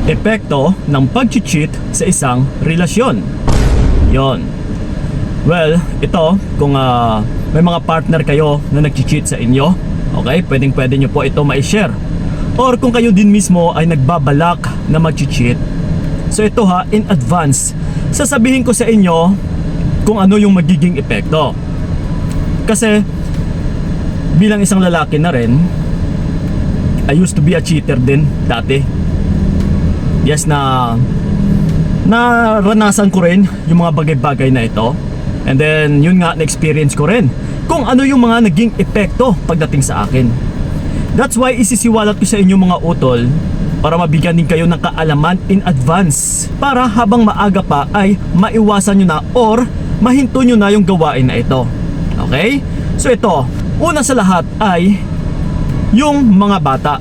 epekto ng pag-cheat sa isang relasyon. Yon. Well, ito, kung may mga partner kayo na nag-cheat sa inyo, okay, pwede nyo po ito ma-share. Or kung kayo din mismo ay nagbabalak na mag-cheat, so ito in advance, sasabihin ko sa inyo kung ano yung magiging epekto. Kasi bilang isang lalaki na rin, I used to be a cheater din dati. Yes, naranasan ko rin yung mga bagay-bagay na ito. And then yun nga, na-experience ko rin kung ano yung mga naging epekto pagdating sa akin. That's why isisiwalat ko sa inyo mga utol, para mabigyan din kayo ng kaalaman in advance, para habang maaga pa ay maiwasan nyo na or mahinto nyo na yung gawain na ito. Okay? So ito, una sa lahat ay yung mga bata.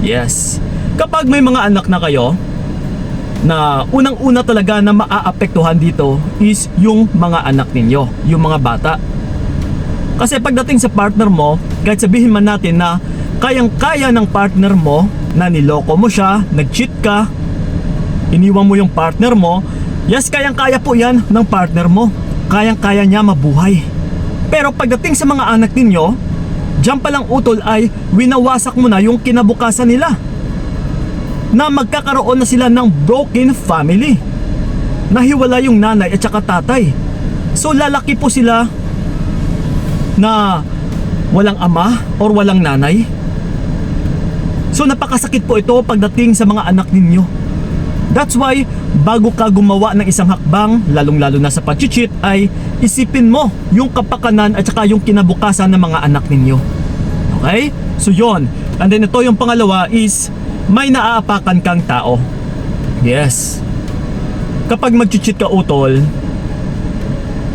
Yes. Kapag may mga anak na kayo, na unang-una talaga na maaapektuhan dito is yung mga anak ninyo, yung mga bata. Kasi pagdating sa partner mo, kahit sabihin man natin na kayang-kaya ng partner mo, na niloko mo siya, nag-cheat ka, iniwan mo yung partner mo, yes, kayang-kaya po yan ng partner mo. Kayang-kaya niya mabuhay. Pero pagdating sa mga anak ninyo, diyan palang utol ay winawasak mo na yung kinabukasan nila. Na magkakaroon na sila ng broken family. Nahiwala yung nanay at saka tatay. So lalaki po sila na walang ama or walang nanay. So napakasakit po ito pagdating sa mga anak ninyo. That's why bago ka gumawa ng isang hakbang, lalong-lalo na sa pag-cheat, ay isipin mo yung kapakanan at saka yung kinabukasan ng mga anak ninyo. Okay? So yon. And then ito yung pangalawa is may naaapakan kang tao. Yes. Kapag mag-cheat ka utol,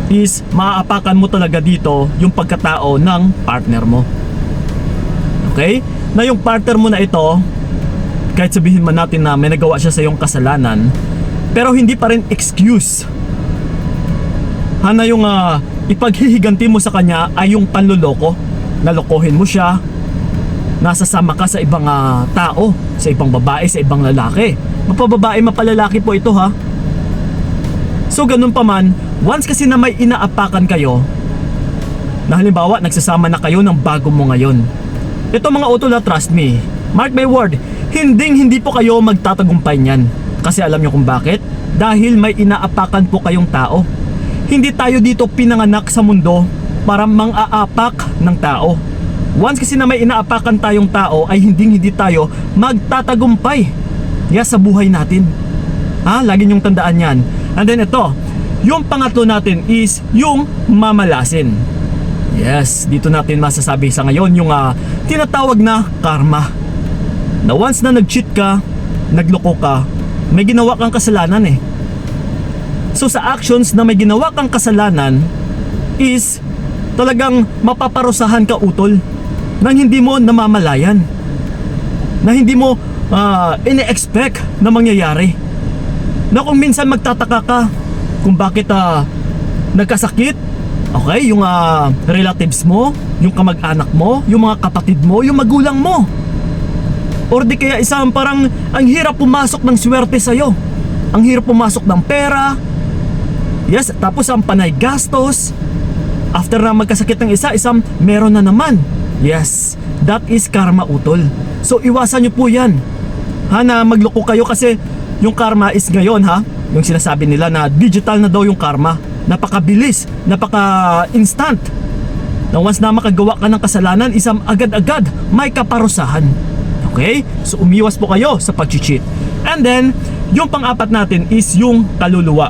is maaapakan mo talaga dito yung pagkatao ng partner mo. Okay? Na yung partner mo na ito, kahit sabihin man natin na may nagawa siya sa iyong kasalanan, pero hindi pa rin excuse. Hana yung ipaghihiganti mo sa kanya ay yung panloloko. Nalokohin mo siya, nasasama ka sa ibang tao, sa ibang babae, sa ibang lalaki. Mapababae, mapalalaki po ito ha. So ganun pa man, once kasi na may inaapakan kayo, na halimbawa nagsasama na kayo ng bago mo ngayon, ito mga utol, trust me, mark my word, hindi po kayo magtatagumpay niyan. Kasi alam nyo kung bakit? Dahil may inaapakan po kayong tao. Hindi tayo dito pinanganak sa mundo para mang-aapak ng tao. Once kasi na may inaapakan tayong tao, ay hindi tayo magtatagumpay sa buhay natin. Lagi nyong tandaan yan. And then ito, yung pangatlo natin is yung mamalasin. Yes, dito natin masasabi sa ngayon yung tinatawag na karma. Na once na nag-cheat ka, nagloko ka, may ginawa kang kasalanan eh. So sa actions na may ginawa kang kasalanan is talagang mapaparusahan ka utol nang hindi mo namamalayan, na hindi mo ine-expect na mangyayari. Na kung minsan magtataka ka kung bakit nagkasakit, okay, yung relatives mo, yung kamag-anak mo, yung mga kapatid mo, yung magulang mo. Or di kaya isang parang ang hirap pumasok ng swerte sa'yo, ang hirap pumasok ng pera. Yes, tapos ang panay gastos. After na magkasakit ng isa, isang meron na naman. Yes, that is karma utol. So iwasan nyo po yan, na magloko kayo, kasi yung karma is ngayon yung sinasabi nila na digital na daw yung karma. Napakabilis, napaka-instant. Na once na makagawa ka ng kasalanan, isang agad-agad may kaparusahan. Okay? So umiwas po kayo sa pag-cheat. And then, yung pang-apat natin is yung kaluluwa.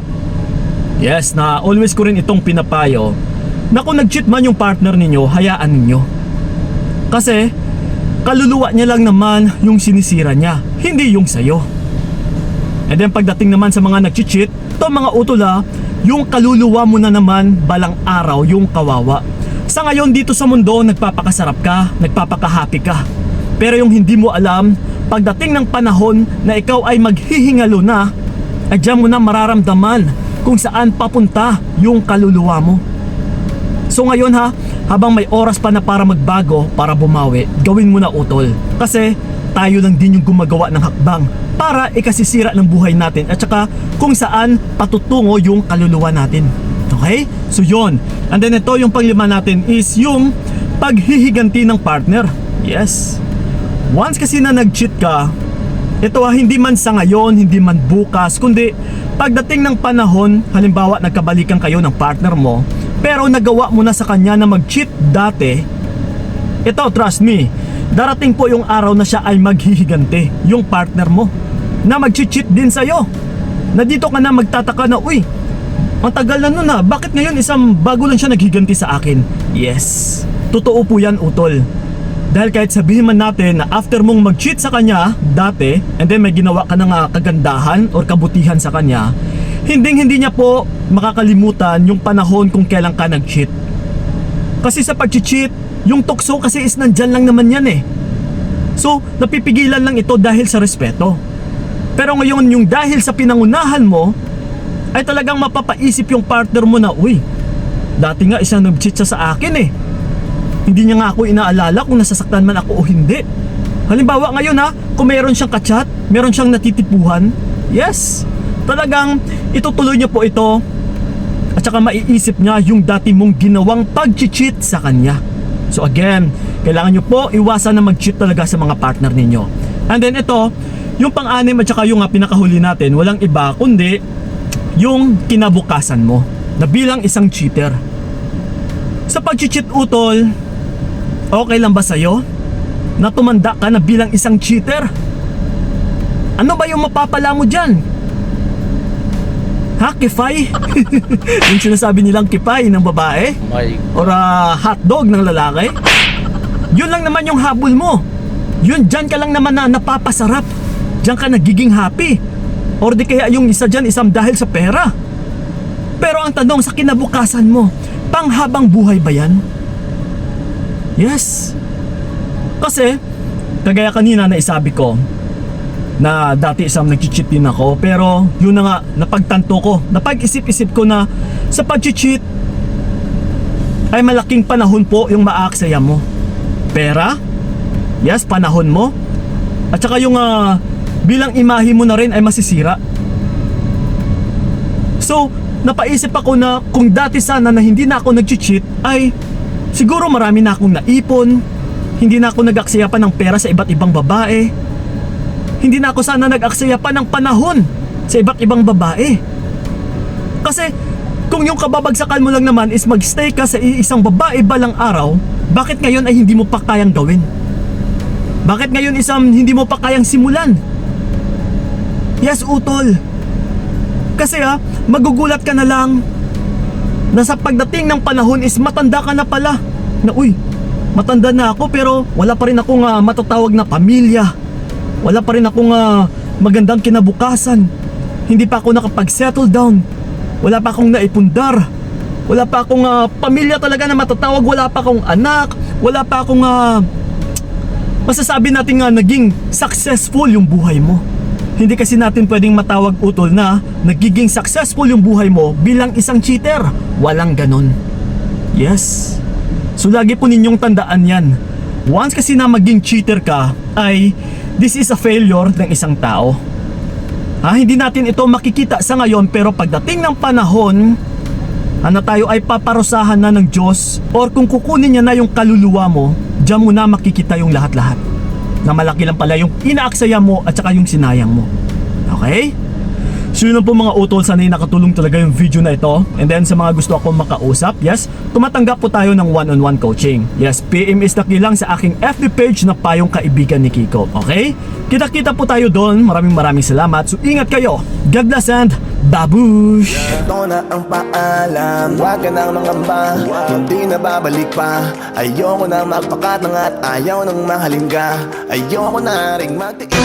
Yes, na always ko rin itong pinapayo, na kung nag-cheat man yung partner ninyo, hayaan ninyo. Kasi kaluluwa niya lang naman yung sinisira niya, hindi yung sayo. And then pagdating naman sa mga nag-cheat, to mga utula, yung kaluluwa mo na naman balang araw yung kawawa. Sa ngayon dito sa mundo, nagpapakasarap ka, nagpapakahappy ka. Pero yung hindi mo alam, pagdating ng panahon na ikaw ay maghihingalo na, ay diyan mo na mararamdaman kung saan papunta yung kaluluwa mo. So ngayon habang may oras pa na para magbago, para bumawi, gawin mo na utol. Kasi tayo lang din yung gumagawa ng hakbang para ikasisira ng buhay natin at saka kung saan patutungo yung kaluluwa natin. Okay? So yun. And then ito yung panglima natin is yung paghihiganti ng partner. Yes. Once kasi na nag-cheat ka, ito hindi man sa ngayon, hindi man bukas, kundi pagdating ng panahon, halimbawa nagkabalikan kayo ng partner mo, pero nagawa mo na sa kanya na mag-cheat dati, ito trust me, darating po yung araw na siya ay maghihiganti, yung partner mo, na mag-cheat din sa'yo. Na dito ka na magtataka na, uy, ang tagal na nun na, bakit ngayon isang bago lang siya naghiganti sa akin? Yes, totoo po yan, utol. Dahil kahit sabihin man natin na after mong mag-cheat sa kanya dati and then may ginawa ka ng kagandahan or kabutihan sa kanya, hindi niya po makakalimutan yung panahon kung kailan ka nag-cheat. Kasi sa pag-cheat, yung tukso kasi is nandyan lang naman yan eh. So, napipigilan lang ito dahil sa respeto. Pero ngayon yung dahil sa pinangunahan mo, ay talagang mapapaisip yung partner mo na, uy, dati nga isang nag-cheat siya sa akin eh. Hindi niya nga ako inaalala kung nasasaktan man ako o hindi. Halimbawa ngayon kung meron siyang kachat, meron siyang natitipuhan, yes, talagang itutuloy niya po ito at saka maiisip niya yung dati mong ginawang pag-cheat sa kanya. So again, kailangan niyo po iwasan na mag-cheat talaga sa mga partner ninyo. And then ito, yung pang-anim at saka yung pinakahuli natin, walang iba kundi yung kinabukasan mo na bilang isang cheater. Sa pag-cheat, utol, okay lang ba sa'yo na tumanda ka na bilang isang cheater? Ano ba yung mapapala mo dyan? Ha, kifay? Yung sinasabi nilang kifay ng babae? Or hotdog ng lalaki? Yun lang naman yung habol mo. Yun, dyan ka lang naman na napapasarap. Dyan ka nagiging happy. Or di kaya yung isa dyan isang dahil sa pera. Pero ang tanong sa kinabukasan mo, panghabang buhay ba yan? Yes. Kasi, kagaya kanina na isabi ko, na dati isang nag-cheat din ako, pero yun na nga, napagtanto ko, napag-isip-isip ko na sa pag-cheat ay malaking panahon po yung maaksaya mo. Pera, yes, panahon mo, at saka yung bilang imahe mo na rin ay masisira. So, napaisip ako na kung dati sana na hindi na ako nag-cheat ay siguro marami na akong naipon, hindi na ako nag-aksaya pa ng pera sa iba't ibang babae, hindi na ako sana nag-aksaya pa ng panahon sa iba't ibang babae. Kasi kung yung kababagsakan mo lang naman is magstay ka sa isang babae balang araw, bakit ngayon ay hindi mo pa kayang gawin? Bakit ngayon hindi mo pa kayang simulan? Yes, utol. Kasi magugulat ka na lang na sa pagdating ng panahon is matanda ka na pala. Na uy, matanda na ako pero wala pa rin akong matatawag na pamilya. Wala pa rin akong magandang kinabukasan. Hindi pa ako nakapag-settle down. Wala pa akong naipundar. Wala pa akong pamilya talaga na matatawag. Wala pa akong anak. Wala pa akong masasabi natin naging successful yung buhay mo. Hindi kasi natin pwedeng matawag, utol, na nagiging successful yung buhay mo bilang isang cheater. Walang ganon. Yes. So lagi po ninyong tandaan yan. Once kasi na maging cheater ka, ay this is a failure ng isang tao. Hindi natin ito makikita sa ngayon, pero pagdating ng panahon na tayo ay paparusahan na ng Diyos, or kung kukunin niya na yung kaluluwa mo, diyan mo na makikita yung lahat-lahat. Na malaki lang pala yung inaaksaya mo at saka yung sinayang mo. Okay? So yun lang po mga utol, sana'y nakatulong talaga yung video na ito. And then sa mga gusto akong makausap, yes, tumatanggap po tayo ng one-on-one coaching. Yes, PM is lang sa aking FB page na Payong Kaibigan ni Kiko. Okay? Kita-kita po tayo doon. Maraming salamat. So ingat kayo. God bless and babush! Ito na ang paalam, huwag ka nang mangamba, hindi na babalik pa. Ayoko na magpakatang at ayaw nang mahalin ka. Ayoko na ring magtiis.